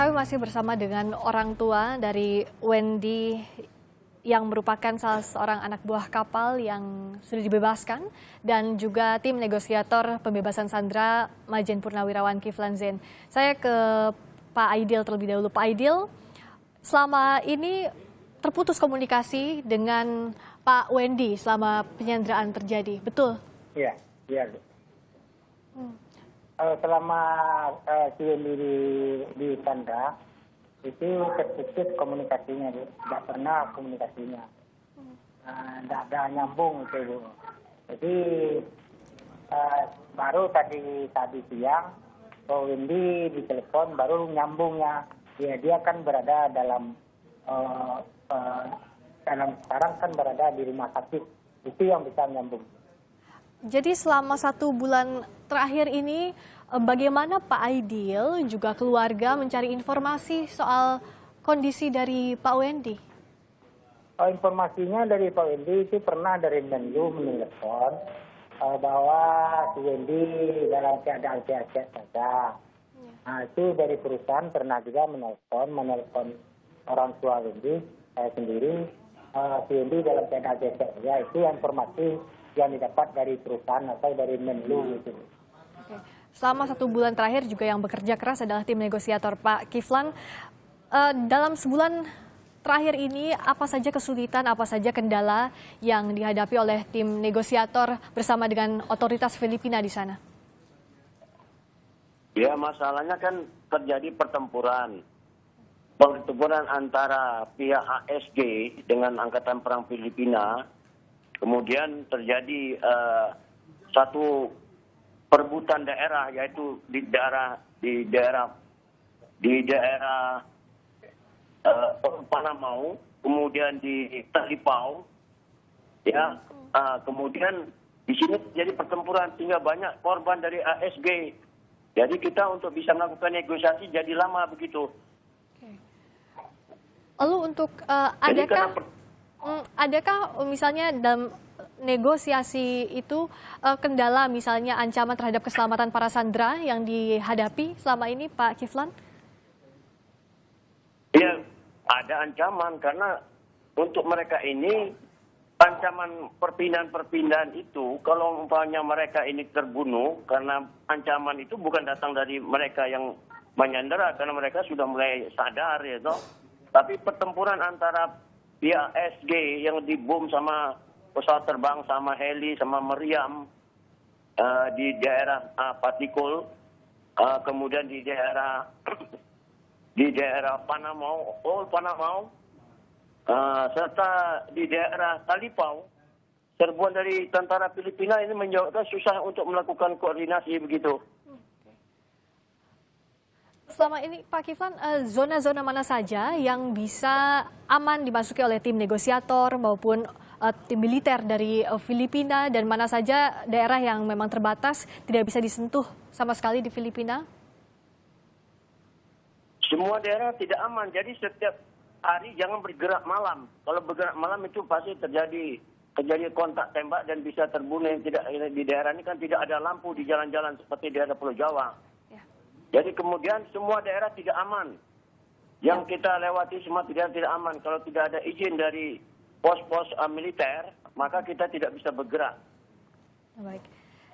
Kami masih bersama dengan orang tua dari Wendy yang merupakan salah seorang anak buah kapal yang sudah dibebaskan dan juga tim negosiator pembebasan sandera Majen Purnawirawan Kiflan Zain. Saya ke Pak Aidil terlebih dahulu. Pak Aidil, selama ini terputus komunikasi dengan Pak Wendy selama penyanderaan terjadi, betul? Iya, iya. Selama si Wendy di Sandra, itu terputus komunikasinya, Bu. Tidak pernah komunikasinya. Tidak ada nyambung itu, Bu. Jadi baru tadi siang, Pak Wendy ditelepon, baru nyambungnya. Dia kan berada dalam sekarang kan berada di rumah sakit. Itu yang bisa nyambung. Jadi selama 1 bulan terakhir ini, bagaimana Pak Aidil juga keluarga mencari informasi soal kondisi dari Pak Wendy? Informasinya dari Pak Wendy itu pernah dari Menlu menelpon bahwa si Wendy dalam keadaan sehat-sehat saja. Nah, itu dari perusahaan pernah juga menelpon orang tua Wendy, saya sendiri, si Wendy dalam keadaan sehat saja. Itu informasi yang didapat dari perusahaan atau dari Menlu gitu. Oke. Selama 1 bulan terakhir juga yang bekerja keras adalah tim negosiator Pak Kiflan. Dalam sebulan terakhir ini apa saja kesulitan, apa saja kendala yang dihadapi oleh tim negosiator bersama dengan otoritas Filipina di sana? Ya, masalahnya kan terjadi pertempuran. Pertempuran antara pihak ASG dengan Angkatan Perang Filipina. Kemudian terjadi satu perebutan daerah, yaitu di daerah Panamau, kemudian di Talipau, ya, kemudian di sini terjadi pertempuran sehingga banyak korban dari ASG. Jadi kita untuk bisa melakukan negosiasi jadi lama begitu. Lalu untuk adakah misalnya dalam negosiasi itu kendala misalnya ancaman terhadap keselamatan para sandera yang dihadapi selama ini Pak Kiflan? Ya, ada ancaman karena untuk mereka ini ancaman perpindahan itu kalau umpamanya mereka ini terbunuh karena ancaman itu bukan datang dari mereka yang menyandera karena mereka sudah mulai sadar ya toh. Tapi pertempuran antara pihak SG yang dibom sama pesawat terbang sama heli sama meriam di daerah Patikul, kemudian di daerah Panamau, serta di daerah Talipau, serbuan dari tentara Filipina ini menyebabkan susah untuk melakukan koordinasi begitu. Selama ini Pak Kiflan, zona-zona mana saja yang bisa aman dimasuki oleh tim negosiator maupun tim militer dari Filipina, dan mana saja daerah yang memang terbatas tidak bisa disentuh sama sekali di Filipina? Semua daerah tidak aman, jadi setiap hari jangan bergerak malam. Kalau bergerak malam itu pasti terjadi kontak tembak dan bisa terbunuh. Di daerah ini kan tidak ada lampu di jalan-jalan seperti daerah Pulau Jawa. Jadi kemudian semua daerah tidak aman. Yang kita lewati semua tidak aman. Kalau tidak ada izin dari pos-pos militer, maka kita tidak bisa bergerak. Baik.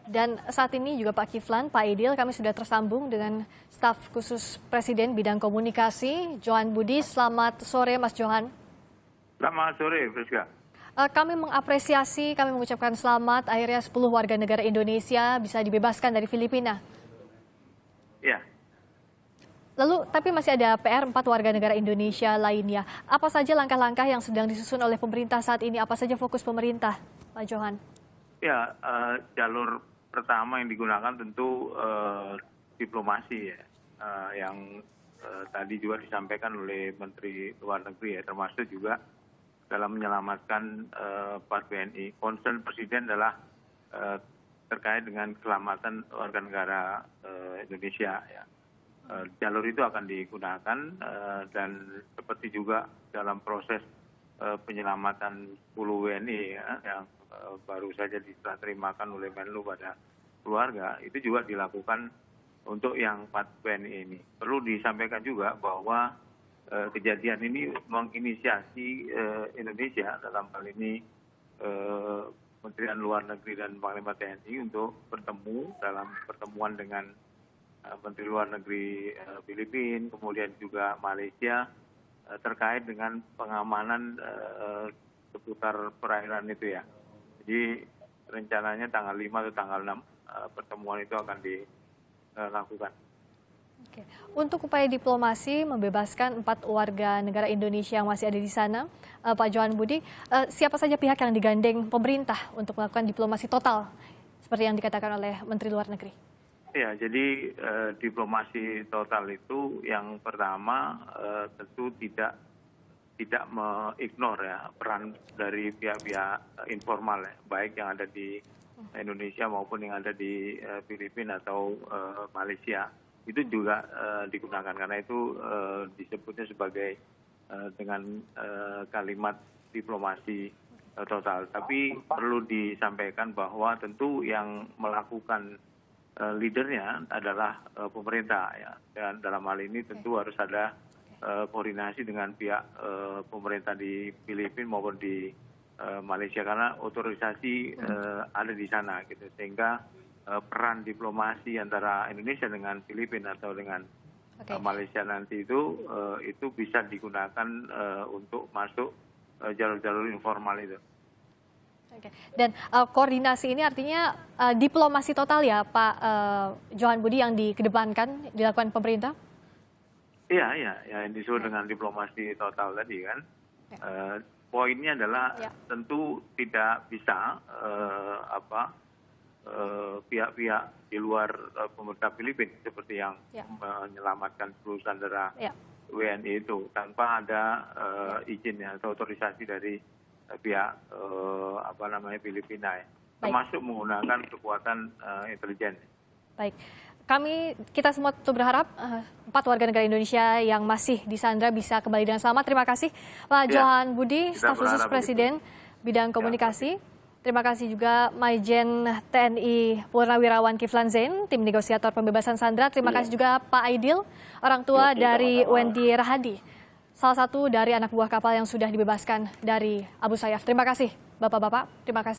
Dan saat ini juga Pak Kiflan, Pak Aidil, kami sudah tersambung dengan staf khusus Presiden bidang komunikasi, Johan Budi. Selamat sore, Mas Johan. Selamat sore, Friska. Kami mengapresiasi, kami mengucapkan selamat akhirnya 10 warga negara Indonesia bisa dibebaskan dari Filipina. Ya. Lalu, tapi masih ada PR 4 warga negara Indonesia lainnya. Apa saja langkah-langkah yang sedang disusun oleh pemerintah saat ini? Apa saja fokus pemerintah, Pak Johan? Ya, jalur pertama yang digunakan tentu diplomasi ya, yang tadi juga disampaikan oleh Menteri Luar Negeri ya, termasuk juga dalam menyelamatkan para WNI. Concern Presiden adalah terkait dengan keselamatan warga negara Indonesia ya. Jalur itu akan digunakan dan seperti juga dalam proses penyelamatan 10 WNI ya, yang baru saja diserah terimakan oleh Menlu pada keluarga, itu juga dilakukan untuk yang 4 WNI ini. Perlu disampaikan juga bahwa kejadian ini menginisiasi Indonesia, dalam hal ini Kementerian Luar Negeri dan Panglima TNI untuk bertemu dalam pertemuan dengan Menteri Luar Negeri Filipina, kemudian juga Malaysia, terkait dengan pengamanan seputar perairan itu ya. Jadi rencananya tanggal 5 atau tanggal 6 pertemuan itu akan dilakukan. Oke. Untuk upaya diplomasi membebaskan 4 warga negara Indonesia yang masih ada di sana, Pak Johan Budi, siapa saja pihak yang digandeng pemerintah untuk melakukan diplomasi total, seperti yang dikatakan oleh Menteri Luar Negeri? Ya, jadi diplomasi total itu yang pertama tentu tidak mengignore ya peran dari pihak-pihak informal ya, baik yang ada di Indonesia maupun yang ada di Filipina atau Malaysia. Itu juga digunakan karena itu disebutnya sebagai dengan kalimat diplomasi total. Tapi perlu disampaikan bahwa tentu yang melakukan leadernya adalah pemerintah ya, dan dalam hal ini tentu harus ada koordinasi dengan pihak pemerintah di Filipina maupun di Malaysia karena otorisasi ada di sana gitu, sehingga peran diplomasi antara Indonesia dengan Filipina atau dengan Malaysia nanti itu bisa digunakan untuk masuk jalur-jalur informal itu. Oke. Dan koordinasi ini artinya diplomasi total ya Pak Johan Budi yang dikedepankan dilakukan pemerintah? Iya, yang disebut dengan diplomasi total tadi kan. Poinnya adalah tentu tidak bisa pihak-pihak di luar pemerintah Filipina seperti yang menyelamatkan 10 sandera WNI itu tanpa ada izin atau otorisasi dari pihak Filipina ya. Termasuk menggunakan kekuatan intelijen. Baik. Kita semua tentu berharap 4 warga negara Indonesia yang masih disandra bisa kembali dengan selamat. Terima kasih Pak Johan Budi, Staf Khusus Presiden Bidang Komunikasi. Terima kasih juga Maijen TNI Purnawirawan Kiflan Zain, tim negosiator pembebasan sandera. Terima kasih juga Pak Aidil, orang tua dari Wendy Rahadi, salah satu dari anak buah kapal yang sudah dibebaskan dari Abu Sayyaf. Terima kasih Bapak-bapak. Terima kasih.